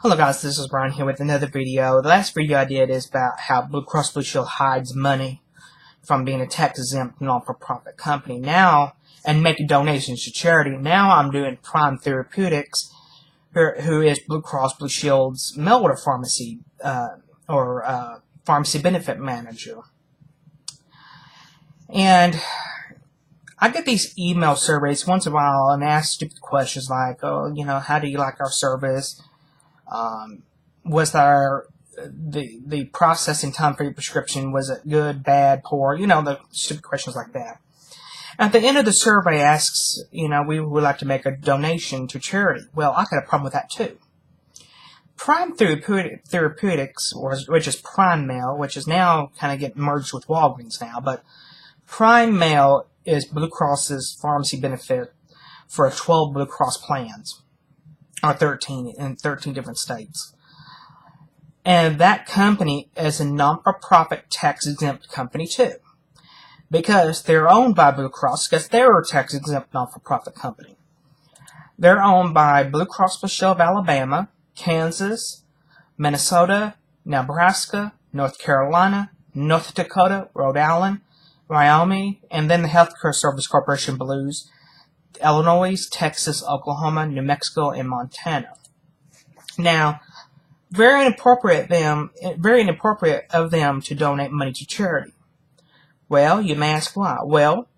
Hello guys, this is Brian here with another video. The last video I did is about how Blue Cross Blue Shield hides money from being a tax-exempt non-for-profit company now and making donations to charity. Now I'm doing Prime Therapeutics, who is Blue Cross Blue Shield's mail-order pharmacy pharmacy benefit manager. And I get these email surveys once in a while and ask stupid questions like, oh, how do you like our service? Was there the processing time for your prescription, was it good, bad, poor? The stupid questions like that. At the end of the survey asks, we would like to make a donation to charity. Well, I got a problem with that too. Prime Therapeutics, which is Prime Mail, which is now kind of getting merged with Walgreens now, but Prime Mail is Blue Cross's pharmacy benefit for 12 Blue Cross plans. Or 13 in 13 different states. And that company is a non-for-profit tax-exempt company too. Because they're owned by Blue Cross, because they're a tax-exempt non-for-profit company. They're owned by Blue Cross Blue Shield of Alabama, Kansas, Minnesota, Nebraska, North Carolina, North Dakota, Rhode Island, Wyoming, and then the Healthcare Service Corporation Blues, Illinois, Texas, Oklahoma, New Mexico, and Montana. Now, very inappropriate of them to donate money to charity. Well, you may ask why. Well,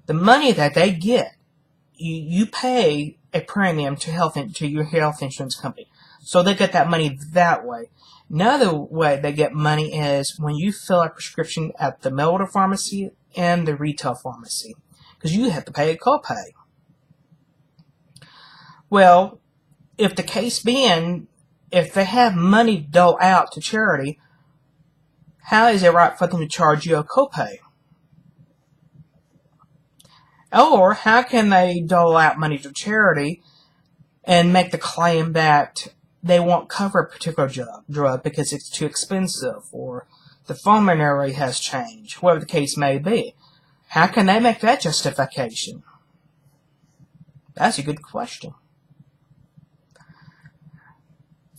the money that they get, you pay a premium to your health insurance company, so they get that money that way. Another way they get money is when you fill a prescription at the mail order pharmacy and the retail pharmacy, because you have to pay a copay. Well, if the case being, if they have money doled out to charity, how is it right for them to charge you a copay? Or how can they dole out money to charity and make the claim that they won't cover a particular drug because it's too expensive or the formulary has changed, whatever the case may be? How can they make that justification? That's a good question.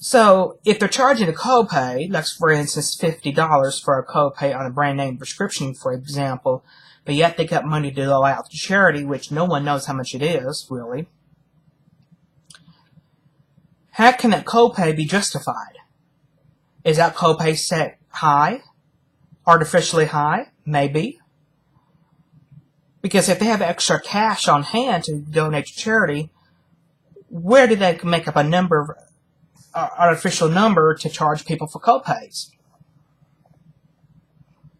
So, if they're charging a copay, like for instance $50 for a copay on a brand name prescription, for example, but yet they got money to dole out to charity, which no one knows how much it is, really. How can that copay be justified? Is that copay set high? Artificially high? Maybe. Because if they have extra cash on hand to donate to charity, where do they make up a artificial number to charge people for copays?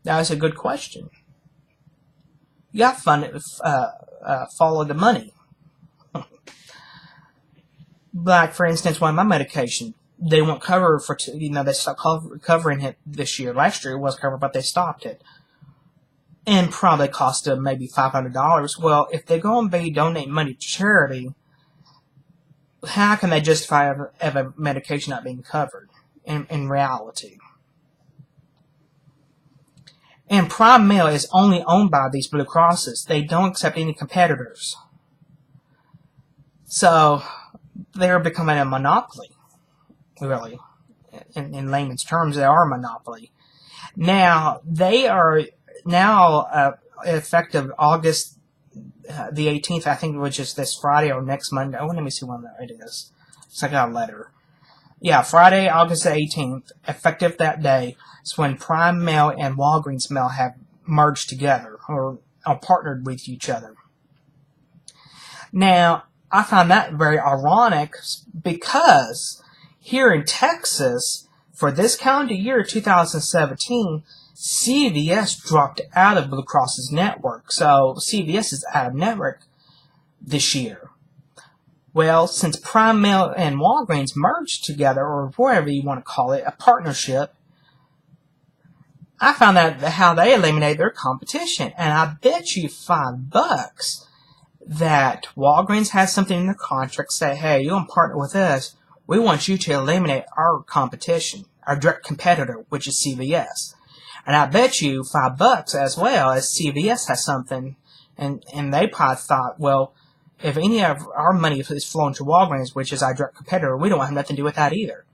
That is a good question. You got to follow the money. Like for instance, one of my medication, they won't cover for they stopped covering it this year. Last year it was covered, but they stopped it, and probably cost them maybe $500. Well, if they're going to be donating money to charity, how can they justify a medication not being covered in reality? And Prime Mail is only owned by these Blue Crosses. They don't accept any competitors. So they're becoming a monopoly, really. In layman's terms, they are a monopoly. Now, they are effective August the 18th, I think, which is this Friday or next Monday. Oh, let me see when it is. So I got a letter. Yeah, Friday, August the 18th, effective that day, is when Prime Mail and Walgreens Mail have merged together or partnered with each other. Now, I find that very ironic because here in Texas, for this calendar year, 2017, CVS dropped out of Blue Cross's network. So CVS is out of network this year. Well, since Prime Mail and Walgreens merged together, or whatever you want to call it, a partnership, I found out how they eliminated their competition. And I bet you $5 that Walgreens has something in their contract say, hey, you want to partner with us, we want you to eliminate our competition, our direct competitor, which is CVS. And I bet you $5 as well as CVS has something, and they probably thought, well, if any of our money is flowing to Walgreens, which is our direct competitor, we don't have nothing to do with that either.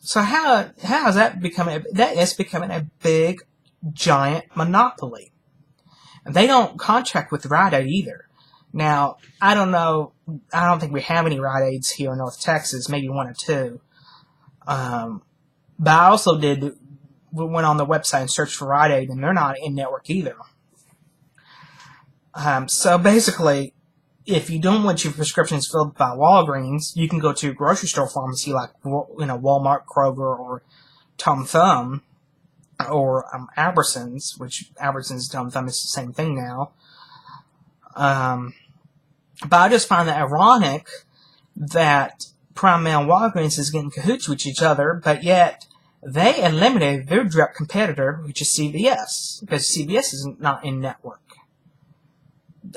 So how is that becoming? That is becoming a big, giant monopoly. And they don't contract with Rite Aid either. Now, I don't know. I don't think we have any Rite Aids here in North Texas. Maybe one or two. But I also went on the website and searched for Rite Aid, and they're not in network either. So basically, if you don't want your prescriptions filled by Walgreens, you can go to a grocery store pharmacy like Walmart, Kroger, or Tom Thumb, or Albertsons, which Albertsons and Tom Thumb is the same thing now. But I just find that ironic that Prime and Walgreens is getting cahoots with each other, but yet they eliminated their direct competitor, which is CVS, because CVS is not in network,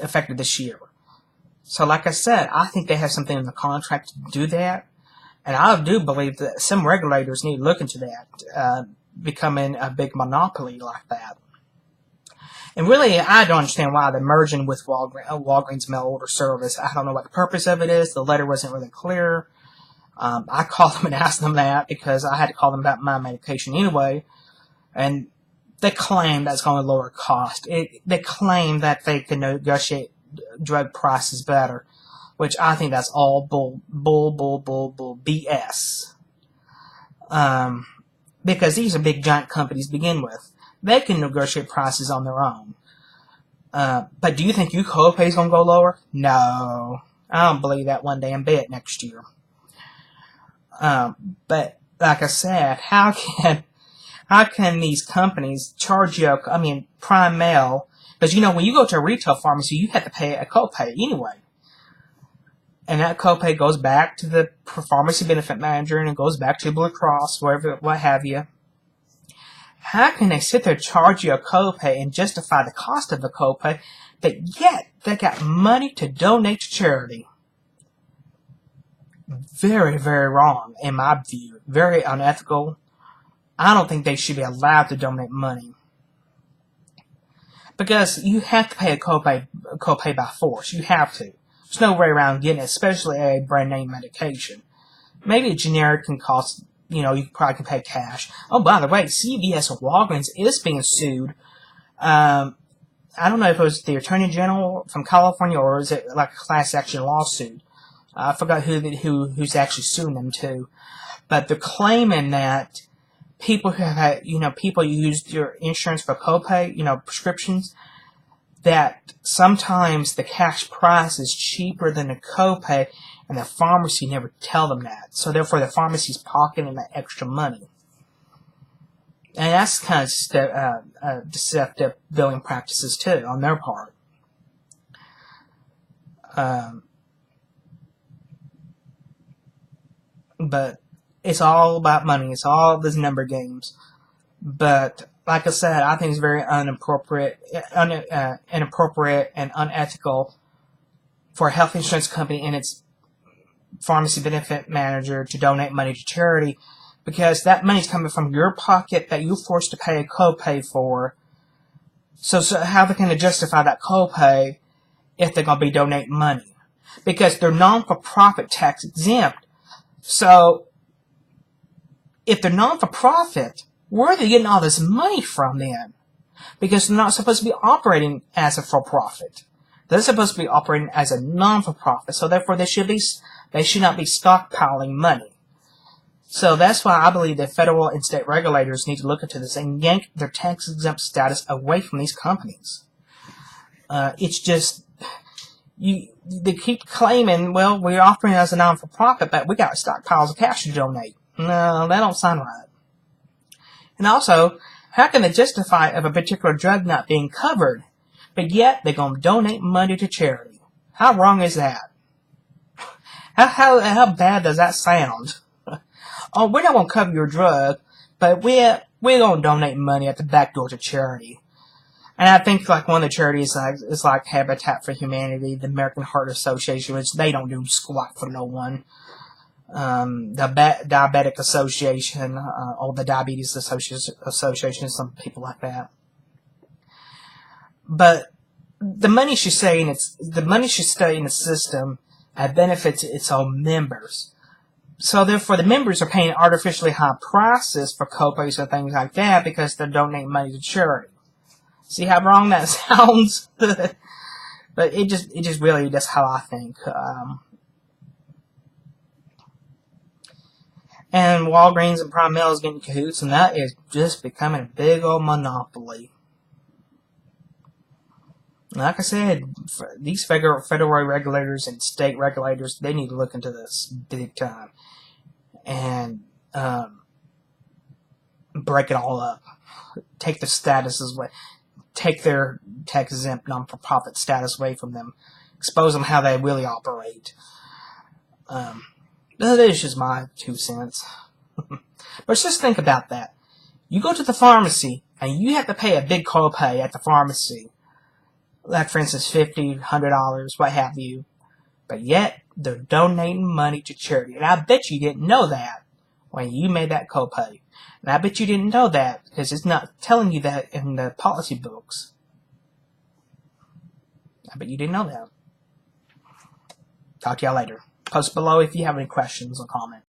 effective this year. So like I said, I think they have something in the contract to do that, and I do believe that some regulators need to look into that, becoming a big monopoly like that. And really, I don't understand why they're merging with Walgreens mail order service. I don't know what the purpose of it is. The letter wasn't really clear. I called them and asked them that because I had to call them about my medication anyway. And they claim that's going to lower cost. They claim that they can negotiate drug prices better, which I think that's all bull BS. Because these are big giant companies to begin with. They can negotiate prices on their own. But do you think your copay is going to go lower? No. I don't believe that one damn bit next year. But like I said, how can these companies charge you, Prime Mail, because when you go to a retail pharmacy, you have to pay a copay anyway. And that copay goes back to the pharmacy benefit manager, and it goes back to Blue Cross, wherever, what have you. How can they sit there and charge you a copay and justify the cost of the copay, but yet they got money to donate to charity? Very, very wrong, in my view. Very unethical. I don't think they should be allowed to donate money. Because you have to pay a copay by force. You have to. There's no way around getting it, especially a brand name medication. Maybe a generic can cost, you probably can pay cash. Oh, by the way, CVS or Walgreens is being sued. I don't know if it was the Attorney General from California or is it like a class action lawsuit. I forgot who's actually suing them too. But they're claiming that people who have people used your insurance for copay, prescriptions, that sometimes the cash price is cheaper than the copay, and the pharmacy never tell them that. So therefore, the pharmacy's pocketing that extra money. And that's kind of deceptive billing practices too on their part. But it's all about money. It's all these number games. But like I said, I think it's very inappropriate and unethical for a health insurance company and its pharmacy benefit manager to donate money to charity, because that money's coming from your pocket that you're forced to pay a copay for. So how they can justify that copay if they're going to be donating money? Because they're non-for-profit tax exempt. So if they're non-for-profit, where are they getting all this money from then? Because they're not supposed to be operating as a for-profit. They're supposed to be operating as a non-for-profit. So therefore, they should not be stockpiling money. So that's why I believe that federal and state regulators need to look into this and yank their tax-exempt status away from these companies. It's just, they keep claiming, well, we're offering as a non-for-profit, but we got stockpiles of cash to donate. No, that don't sound right. And also, how can they justify of a particular drug not being covered, but yet they're going to donate money to charity? How wrong is that? How bad does that sound? Oh, we're not going to cover your drug, but we're going to donate money at the back door to charity. And I think like one of the charities is like Habitat for Humanity, the American Heart Association, which they don't do squat for no one. The Diabetic Association, or the Diabetes Association, some people like that. But the money should stay in the system and benefits its own members. So therefore, the members are paying artificially high prices for copays and things like that because they're donating money to charity. See how wrong that sounds? But it just really, that's how I think. And Walgreens and Prime is getting cahoots, and that is just becoming a big old monopoly. Like I said, these federal regulators and state regulators, they need to look into this big time and break it all up. Take the statuses away. Take their tax-exempt non-for-profit status away from them. Expose them how they really operate. That is just my 2 cents. But just think about that. You go to the pharmacy, and you have to pay a big copay at the pharmacy. Like, for instance, $50, $100, what have you. But yet, they're donating money to charity. And I bet you didn't know that when you made that copay. And I bet you didn't know that because it's not telling you that in the policy books. I bet you didn't know that. Talk to y'all later. Post below if you have any questions or comments.